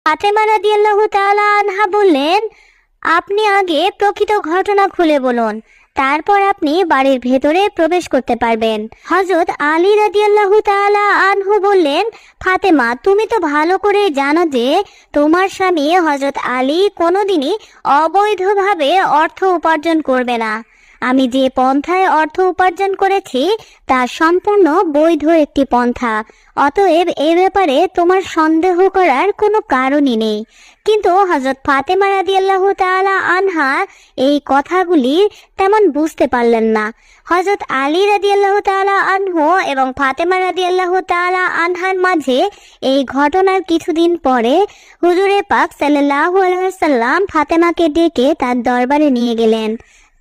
ফাতেমা রাদিয়াল্লাহু তাআলা আনহা বললেন, আপনি আগে প্রকৃত ঘটনা খুলে বলুন, তারপর আপনি বাড়ির ভেতরে প্রবেশ করতে পারবেন। হযরত আলী রাদিয়াল্লাহু তাআলা আনহু বললেন, ফাতেমা, তুমি তো ভালো করে জানো যে তোমার স্বামী হযরত আলী কোনোদিনই অবৈধভাবে অর্থ উপার্জন করবে না। আমি যে পন্থায় অর্থ উপার্জন করেছি তা সম্পূর্ণ বৈধ একটি পন্থা, অতএব এ ব্যাপারে তোমার সন্দেহ করার কোনো কারণই নেই। কিন্তু হযরত ফাতেমা রাদিয়াল্লাহু তাআলা আনহা এই কথাগুলি তেমন বুঝতে পারলেন না। হযরত আলী রাদিয়াল্লাহু তাআলা আনহু এবং ফাতেমা রাদিয়াল্লাহু তাআলা আনহার মাঝে এই ঘটনার কিছুদিন পরে হুজুরে পাক সাল্লাল্লাহু আলাইহি ওয়াসাল্লাম ফাতেমাকে ডেকে তার দরবারে নিয়ে গেলেন।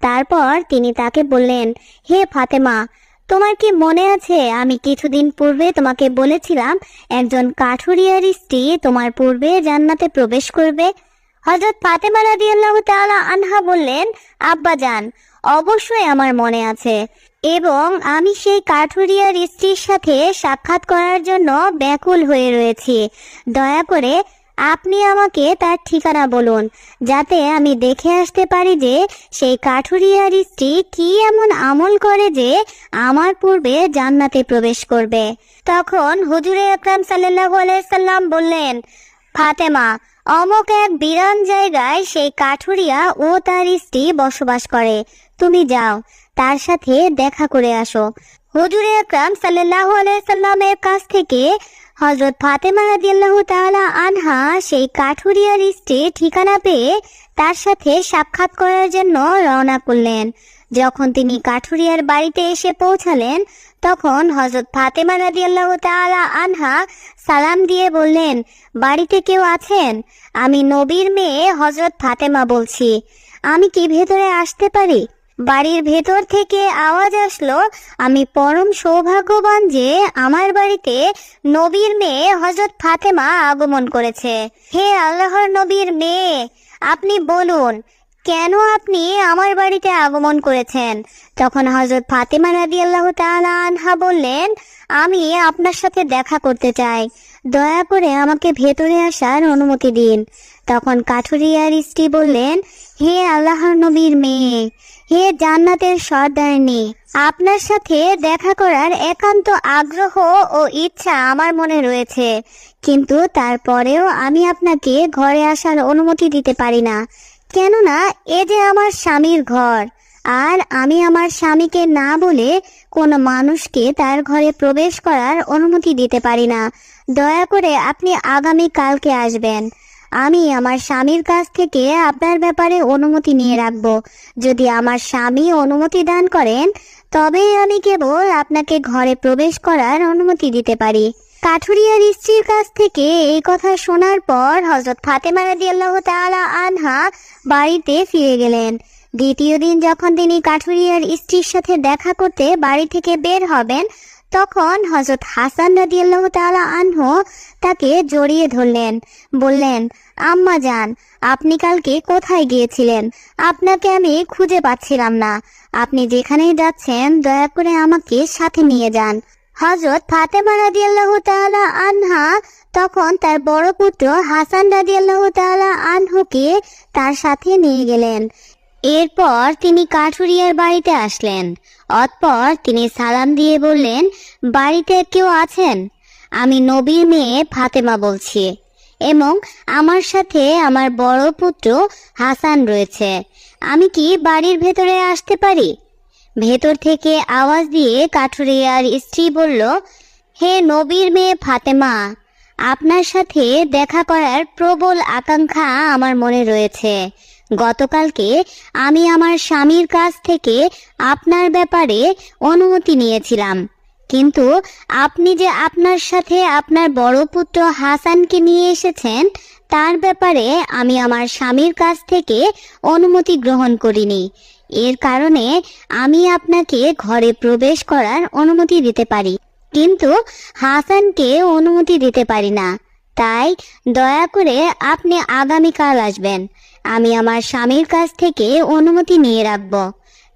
তারপর তিনি তাকে বললেন, হে ফাতেমা, তোমার কি মনে আছে আমি কিছুদিন পূর্বে তোমাকে বলেছিলাম একজন কাঠুরিয়ার স্ত্রী তোমার পূর্বে জান্নাতে প্রবেশ করবে? হযরত ফাতেমা রাদিয়াল্লাহু তাআলা আনহা বললেন, আব্বাজান, অবশ্যই আমার মনে আছে এবং আমি সেই কাঠুরিয়ার স্ত্রীর সাথে সাক্ষাৎ করার জন্য ব্যাকুল হয়ে রয়েছি। দয়া করে আপনি আমাকে তার ঠিকানা বলুন, যাতে আমি দেখে আসতে পারি যে সেই কাঠুরিয়ার স্ত্রী কি এমন আমল করে যে আমার পূর্বে জান্নাতে প্রবেশ করবে। তখন হুজুরে আকরাম সাল্লাল্লাহু আলাইহি সাল্লাম বললেন, ফাতেমা, অমুক এক বিরান জায়গায় সেই কাঠুরিয়া ও তার স্ত্রী বসবাস করে, তুমি যাও তার সাথে দেখা করে আসো। হুজুরে আকরাম সাল্লাল্লাহু আলাইহি সাল্লামের কাছ থেকে হযরত ফাতেমা রাদিয়াল্লাহু তাআলা আনহা সেই কাঠুরিয়ার স্ত্রীর ঠিকানা পেয়ে তার সাথে সাক্ষাৎ করার জন্য রওনা করলেন। যখন তিনি কাঠুরিয়ার বাড়িতে এসে পৌঁছালেন, তখন হযরত ফাতেমা রাদিয়াল্লাহু তাআলা আনহা সালাম দিয়ে বললেন, বাড়িতে কেউ আছেন? আমি নবীর মেয়ে হযরত ফাতেমা বলছি, আমি কি ভেতরে আসতে পারি? বাড়ির ভেতর থেকে আওয়াজ আসলো, আমি পরম সৌভাগ্যবান যে আমার বাড়িতে নবীর মেয়ে হযরত ফাতেমা আগমন করেছে। হে আল্লাহর নবীর মেয়ে, আপনি বলুন কেন আপনি আমার বাড়িতে আগমন করেছেন? তখন হযরত ফাতেমা রাদিয়াল্লাহু তাআলা আনহা বললেন, আমি আপনার সাথে দেখা করতে চাই, দয়া করে আমাকে ভেতরে আসার অনুমতি দিন। তখন কাঠুরিয়ার স্ত্রী বললেন, হে আল্লাহর নবীর মেয়ে, হে জান্নাতের সর্দারনী, আপনার সাথে দেখা করার একান্ত আগ্রহ ও ইচ্ছা আমার মনে রয়েছে, কিন্তু তারপরেও আমি আপনাকে ঘরে আসার অনুমতি দিতে পারি না, কেননা এ যে আমার স্বামীর ঘর, আর আমি আমার স্বামীকে না বলে কোনো মানুষকে তার ঘরে প্রবেশ করার অনুমতি দিতে পারি না। দয়া করে আপনি আগামী কালকে আসবেন, আমি আমার স্বামীর কাছ থেকে আপনার ব্যাপারে অনুমতি নিয়ে রাখব। যদি আমার স্বামী অনুমতি দান করেন তবেই আমি কেবল আপনাকে ঘরে প্রবেশ করার অনুমতি দিতে পারি। কাঠুরিয়ার স্ত্রীর কাছ থেকে এই কথা শোনার পর হযরত ফাতেমা রাদিয়াল্লাহু তাআলা আনহা বাড়িতে ফিরে গেলেন। দ্বিতীয় দিন যখন তিনি কাঠুরিয়ার স্ত্রীর সাথে দেখা করতে বাড়ি থেকে বের হবেন, তখন হযরত হাসান রাদিয়াল্লাহু তাআলা আনহু তাকে জড়িয়ে ধরলেন, বললেন, আম্মা জান, আপনি কালকে কোথায় গিয়েছিলেন? আপনাকে আমি খুঁজে পাচ্ছিলাম না, আপনি যেখানেই যাচ্ছেন দয়া করে আমাকে সাথে নিয়ে যান। হযরত ফাতেমা রাদিয়াল্লাহু তাআলা আনহা তখন তার বড় পুত্র হাসান রাদিয়াল্লাহু তাআলা আনহুকে তার সাথে নিয়ে গেলেন। এরপর তিনি কাঠুরিয়ার বাড়িতে আসলেন। অতঃপর তিনি সালাম দিয়ে বললেন, বাড়িতে কেউ আছেন? আমি নবীর মেয়ে ফাতেমা বলছি এবং আমার সাথে আমার বড় পুত্র হাসান রয়েছে, আমি কি বাড়ির ভেতরে আসতে পারি? ভেতর থেকে আওয়াজ দিয়ে কাঠুরিয়ার স্ত্রী বলল, হে নবীর মেয়ে ফাতেমা, আপনার সাথে দেখা করার প্রবল আকাঙ্ক্ষা আমার মনে রয়েছে। গতকালকে আমি আমার স্বামীর কাছ থেকে আপনার ব্যাপারে অনুমতি নিয়েছিলাম, কিন্তু আপনি যে আপনার সাথে আপনার বড় পুত্র হাসানকে নিয়ে এসেছেন তার ব্যাপারে আমি আমার স্বামীর কাছ থেকে অনুমতি গ্রহণ করিনি। এর কারণে আমি আপনাকে ঘরে প্রবেশ করার অনুমতি দিতে পারি, কিন্তু হাসানকে অনুমতি দিতে পারি না। তাই দয়া করে আপনি আগামীকাল আসবেন, আমি আমার স্বামীর কাছ থেকে অনুমতি নিয়ে রাখব।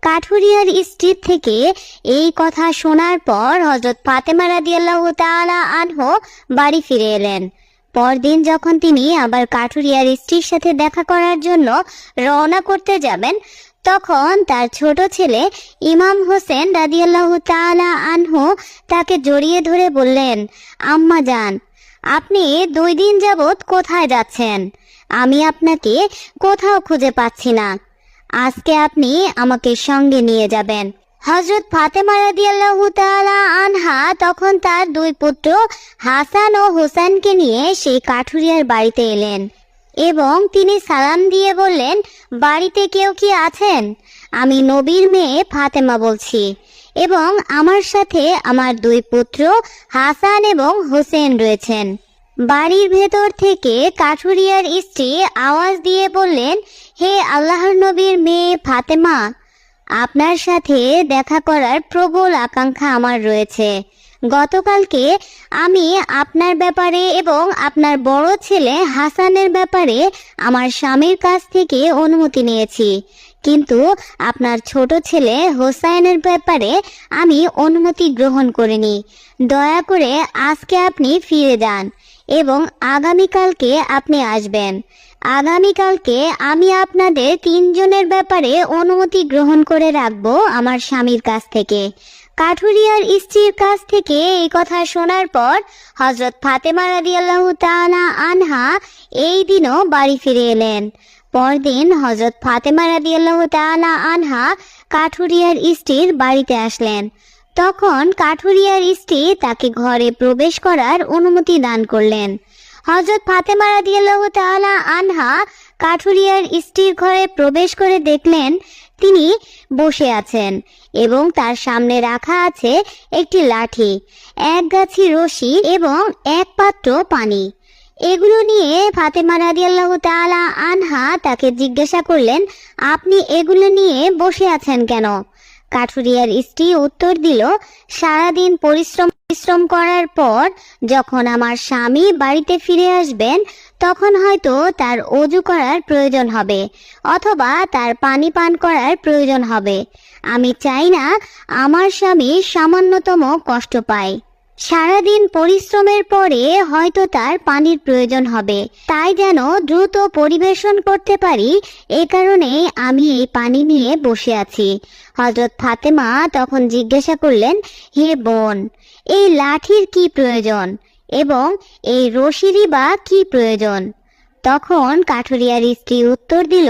কাঠুরিয়ার স্ত্রীর থেকে এই কথা শোনার পর হযরত ফাতেমা রাদিয়াল্লাহু তাআলা আনহু বাড়ি ফিরে এলেন। পরদিন যখন তিনি আবার কাঠুরিয়ার স্ত্রীর সাথে দেখা করার জন্য রওনা করতে যাবেন, তখন তার ছোট ছেলে ইমাম হোসেন রাদিয়াল্লাহু তাআলা আনহু তাকে জড়িয়ে ধরে বললেন, আম্মা জান, আপনি 2 দিন যাবত কোথায় যাচ্ছেন? আমি আপনাকে কোথাও খুঁজে পাচ্ছি না। আজকে আপনি আমাকে সঙ্গে নিয়ে যাবেন। হযরত ফাতেমা রাদিয়াল্লাহু তাআলা আনহা তখন তার 2 পুত্র হাসান ও হোসেনকে নিয়ে সেই কাঠুরিয়ার বাড়িতে এলেন এবং তিনি সালাম দিয়ে বললেন, বাড়িতে কেউ কি আছেন? আমি নবীর মেয়ে ফাতেমা বলছি এবং আমার সাথে আমার 2 পুত্র হাসান এবং হোসেন রয়েছেন। বাড়ির ভেতর থেকে কাঠুরিয়ার স্ত্রী আওয়াজ দিয়ে বললেন, হে আল্লাহর নবীর মেয়ে ফাতেমা, আপনার সাথে দেখা করার প্রবল আকাঙ্ক্ষা আমার রয়েছে। গতকালকে আমি আপনার ব্যাপারে এবং আপনার বড় ছেলে হাসানের ব্যাপারে আমার স্বামীর কাছ থেকে অনুমতি নিয়েছি, কিন্তু আপনার ছোট ছেলে হোসাইনের ব্যাপারে আমি অনুমতি গ্রহণ করিনি। দয়া করে আজকে আপনি ফিরে যান এবং আগামীকালকে আপনি আসবেন। আগামীকালকে আমি আপনাদের 3 জনের ব্যাপারে অনুমতি গ্রহণ করে রাখবো আমার স্বামীর কাছ থেকে। কাঠুরিয়ার স্ত্রীর কাছ থেকে এই কথা শোনার পর হযরত ফাতেমা রাদিয়াল্লাহু তাআলা আনহা এই দিনও বাড়ি ফিরে এলেন। পরদিন হযরত ফাতেমা রাদিয়াল্লাহু তাআলা আনহা কাঠুরিয়ার স্ত্রীর বাড়িতে আসলেন। তখন কাঠুরিয়ার স্ত্রী তাকে ঘরে প্রবেশ করার অনুমতি দান করলেন। হযরত ফাতেমা রাদিয়াল্লাহু তাআলা আনহা কাঠুরিয়ার স্ত্রীর ঘরে প্রবেশ করে দেখলেন তিনি বসে আছেন এবং তার সামনে রাখা আছে একটি লাঠি, 1 গাছি রশি এবং 1 পাত্র পানি। এগুলো নিয়ে ফাতেমা রাদিয়াল্লাহু তাআলা আনহা তাকে জিজ্ঞাসা করলেন, আপনি এগুলো নিয়ে বসে আছেন কেন? কাঠুরিয়ার স্ত্রী উত্তর দিল, সারাদিন পরিশ্রম করার পর যখন আমার স্বামী বাড়িতে ফিরে আসবেন তখন হয়তো তার ওযু করার প্রয়োজন হবে অথবা তার পানি পান করার প্রয়োজন হবে। আমি চাই না আমার স্বামী সামান্যতম কষ্ট পায়। সারাদিন পরিশ্রমের পরে হয়তো তার পানির প্রয়োজন হবে, তাই যেন দ্রুত পরিবেশন করতে পারি, এ কারণে আমি এই পানি নিয়ে বসে আছি। হযরত ফাতেমা তখন জিজ্ঞাসা করলেন, হে বোন, এই লাঠির কি প্রয়োজন এবং এই রশিরই বা কি প্রয়োজন? তখন কাঠুরিয়ার স্ত্রী উত্তর দিল,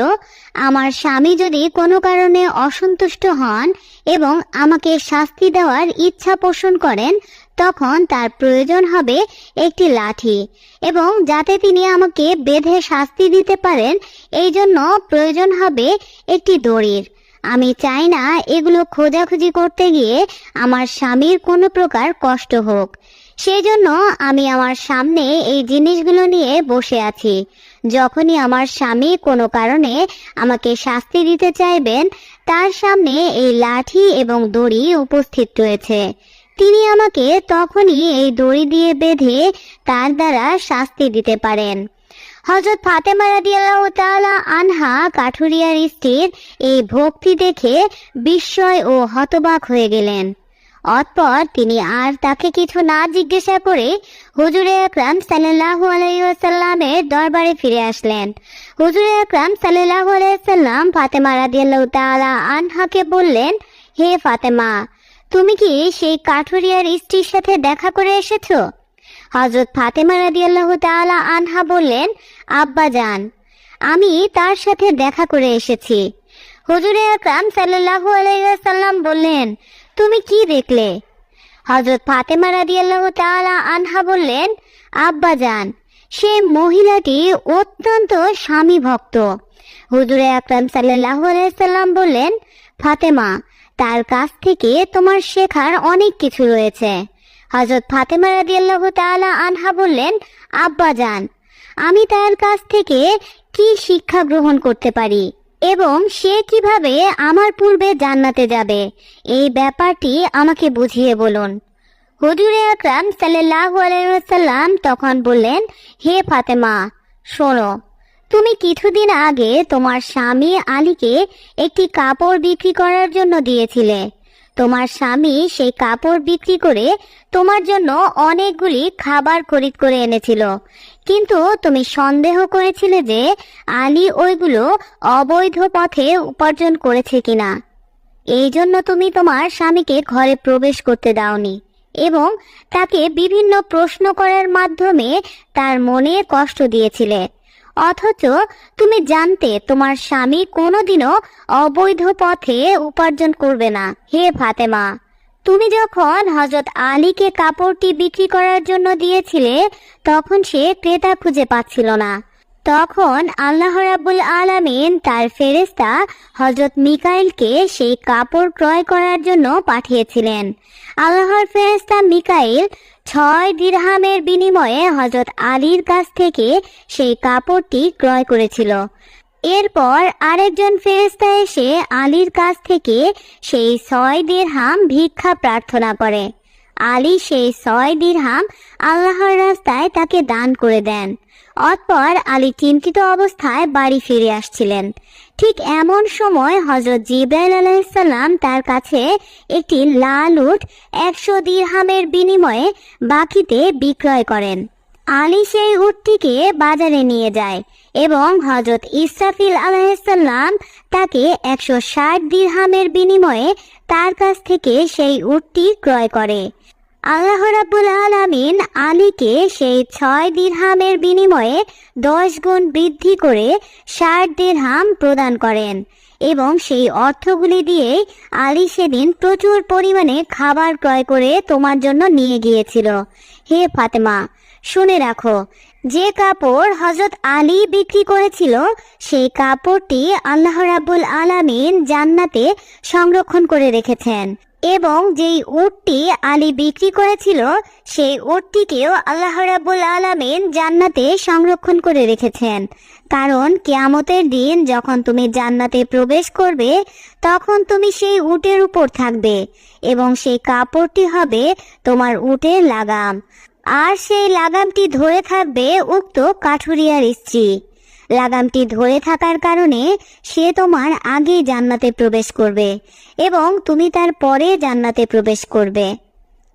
আমার স্বামী যদি কোনো কারণে অসন্তুষ্ট হন এবং আমাকে শাস্তি দেওয়ার ইচ্ছা পোষণ করেন তখন তার প্রয়োজন হবে একটি লাঠি এবং যাতে তিনি আমাকে বেঁধে শাস্তি দিতে পারেন এই জন্য প্রয়োজন হবে একটি দড়ির। আমি চাই না এগুলো খোঁজাখুঁজি করতে গিয়ে আমার স্বামীর কোনো প্রকার কষ্ট হোক, সেই জন্য আমি আমার সামনে এই জিনিসগুলো নিয়ে বসে আছি। যখনই আমার স্বামী কোনো কারণে আমাকে শাস্তি দিতে চাইবেন তার সামনে এই লাঠি এবং দড়ি উপস্থিত রয়েছে, তিনি আমাকে তখনই এই দড়ি দিয়ে বেঁধে তার দ্বারা শাস্তি দিতে পারেন। হযরত ফাতেমা রাদিয়াল্লাহু তাআলা আনহা কাঠুরিয়ার স্ত্রীর এই ভক্তি দেখে বিস্ময় ও হতবাক হয়ে গেলেন। অতঃপর তিনি আর তাকে কিছু না জিজ্ঞাসা করে হুজুরে আকরাম সাল্লাল্লাহু আলাইহি ওয়াসাল্লামের দরবারে ফিরে আসলেন। হুজুরে আকরাম সাল্লাল্লাহু আলাইহি ওয়াসাল্লাম ফাতেমা রাদিয়াল্লাহু তাআলা আনহাকে বললেন, হে ফাতেমা, তুমি কি সেই কাঠুরিয়ার স্ত্রীর সাথে দেখা করে এসেছো? হযরত ফাতেমা রাদিয়াল্লাহু তাআলা আনহা বললেন, আব্বা জান, আমি তার সাথে দেখা করে এসেছি। হুজুরে আকরাম সাল্লাল্লাহু আলাইহি ওয়াসাল্লাম বললেন, তুমি কি দেখলে? হযরত ফাতেমা রাদিয়াল্লাহু তাআলা আনহা বললেন, আব্বা জান, সে মহিলাটি অত্যন্ত স্বামী ভক্ত। হুজুরে আকরাম সাল্লাল্লাহু আলাইহি ওয়াসাল্লাম বললেন, ফাতেমা, তার কাছ থেকে তোমার শেখার অনেক কিছু রয়েছে। হযরত ফাতেমা রাদিয়াল্লাহু তাআলা আনহা বললেন, আব্বা জান, আমি তার কাছ থেকে কি শিক্ষা গ্রহণ করতে পারি এবং সে কিভাবে আমার পূর্বে জান্নাতে যাবে এই ব্যাপারটি আমাকে বুঝিয়ে বলুন। হুজুরে আকরাম সাল্লাল্লাহু আলাইহি ওয়াসাল্লাম তখন বললেন, হে ফাতেমা, শোনো, তুমি কিছুদিন আগে তোমার স্বামী আলীকে একটি কাপড় বিক্রি করার জন্য দিয়েছিলে। তোমার স্বামী সেই কাপড় বিক্রি করে তোমার জন্য অনেকগুলি খাবার খরিদ করে এনেছিল, কিন্তু তুমি সন্দেহ করেছিলে যে আলী ওইগুলো অবৈধ পথে উপার্জন করেছে কিনা। এই জন্য তুমি তোমার স্বামীকে ঘরে প্রবেশ করতে দাওনি এবং তাকে বিভিন্ন প্রশ্ন করার মাধ্যমে তার মনে কষ্ট দিয়েছিলে। অথচ তুমি জানতে তোমার স্বামী কোনোদিনও অবৈধ পথে উপার্জন করবে না। হে ফাতেমা, তুমি যখন হযরত আলীকে কাপড়টি বিক্রি করার জন্য দিয়েছিলে তখন সে ক্রেতা খুঁজে পাচ্ছিল না। তখন আল্লাহ রাব্বুল আলামিন তার ফেরেশতা হযরত মিকাইলকে সেই কাপড় ক্রয় করার জন্য পাঠিয়েছিলেন। আল্লাহর ফেরেশতা মিকাইল 6 দিরহামের বিনিময়ে হযরত আলীর কাছ থেকে সেই কাপড়টি ক্রয় করেছিল। এরপর আরেকজন ফেরেশতা এসে আলীর কাছ থেকে সেই 6 দিরহাম ভিক্ষা প্রার্থনা করে। আলী সেই 6 দিরহাম আল্লাহর রাস্তায় তাকে দান করে দেন। অতঃপর আলী চিন্তিত অবস্থায় বাড়ি ফিরে আসছিলেন। ঠিক এমন সময় হযরত জিবরাইল আলাইহিস সালাম তার কাছে একটি লাল উট 100 দিরহামের বিনিময়ে বাকিতে বিক্রয় করেন। আলী সেই উটটিকে বাজারে নিয়ে যায় এবং হযরত ইসরাফিল আলাইহিস সালাম তাকে 160 দিরহামের বিনিময়ে তার কাছ থেকে সেই উটটি ক্রয় করে। আল্লাহ রাব্বুল আলামিন আলীকে সেই 6 দিরহামের বিনিময়ে 10 গুণ বৃদ্ধি করে 60 দিরহাম প্রদান করেন এবং সেই অর্থগুলি দিয়ে আলী সেদিন প্রচুর পরিমাণে খাবার ক্রয় করে তোমার জন্য নিয়ে গিয়েছিল। হে ফাতেমা, শুনে রাখো, যে কাপড় হযরত আলী বিক্রি করেছিল সেই কাপড়টি আল্লাহ রাব্বুল আলামিন জান্নাতে সংরক্ষণ করে রেখেছেন এবং যেই উটটি আলী বিক্রি করেছিল সেই উটটিকেও আল্লাহ রাব্বুল আলামিন জান্নাতে সংরক্ষণ করে রেখেছেন। কারণ কিয়ামতের দিন যখন তুমি জান্নাতে প্রবেশ করবে তখন তুমি সেই উটের উপর থাকবে এবং সেই কাপড়টি হবে তোমার উটের লাগাম, আর সেই লাগামটি ধরে থাকবে উক্ত কাঠুরিয়ার স্ত্রী। লাগামটি ধরে থাকার কারণে সে তোমার আগে জান্নাতে প্রবেশ করবে এবং তুমি তার পরে জান্নাতে প্রবেশ করবে।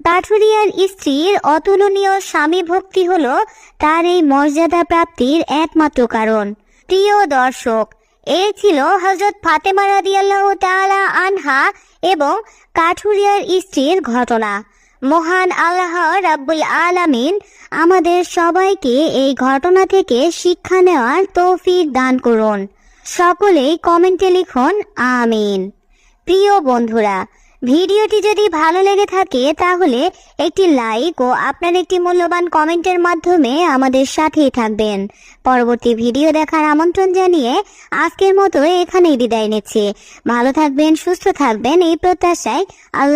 কাঠুরিয়ার স্ত্রীর অতুলনীয় স্বামী ভক্তি হলো তার এই মর্যাদা প্রাপ্তির একমাত্র কারণ। প্রিয় দর্শক, এই ছিল হযরত ফাতেমা রাদিয়াল্লাহু তাআলা আনহা এবং কাঠুরিয়ার স্ত্রীর ঘটনা। মহান আল্লাহ রাব্বুল আলামিন আমাদের সবাইকে এই ঘটনা থেকে শিক্ষা নেওয়ার তৌফিক দান করুন। সকলেই কমেন্টে লিখুন আমিন। প্রিয় বন্ধুরা, ভিডিওটি যদি ভালো লেগে থাকে তাহলে একটি লাইক ও আপনার একটি মূল্যবান কমেন্টের মাধ্যমে আমাদের সাথেই থাকবেন। পরবর্তী ভিডিও দেখার আমন্ত্রণ জানিয়ে আজকের মতো এখানেই বিদায় নিচ্ছি। ভালো থাকবেন, সুস্থ থাকবেন এই প্রত্যাশায়। আল্লাহ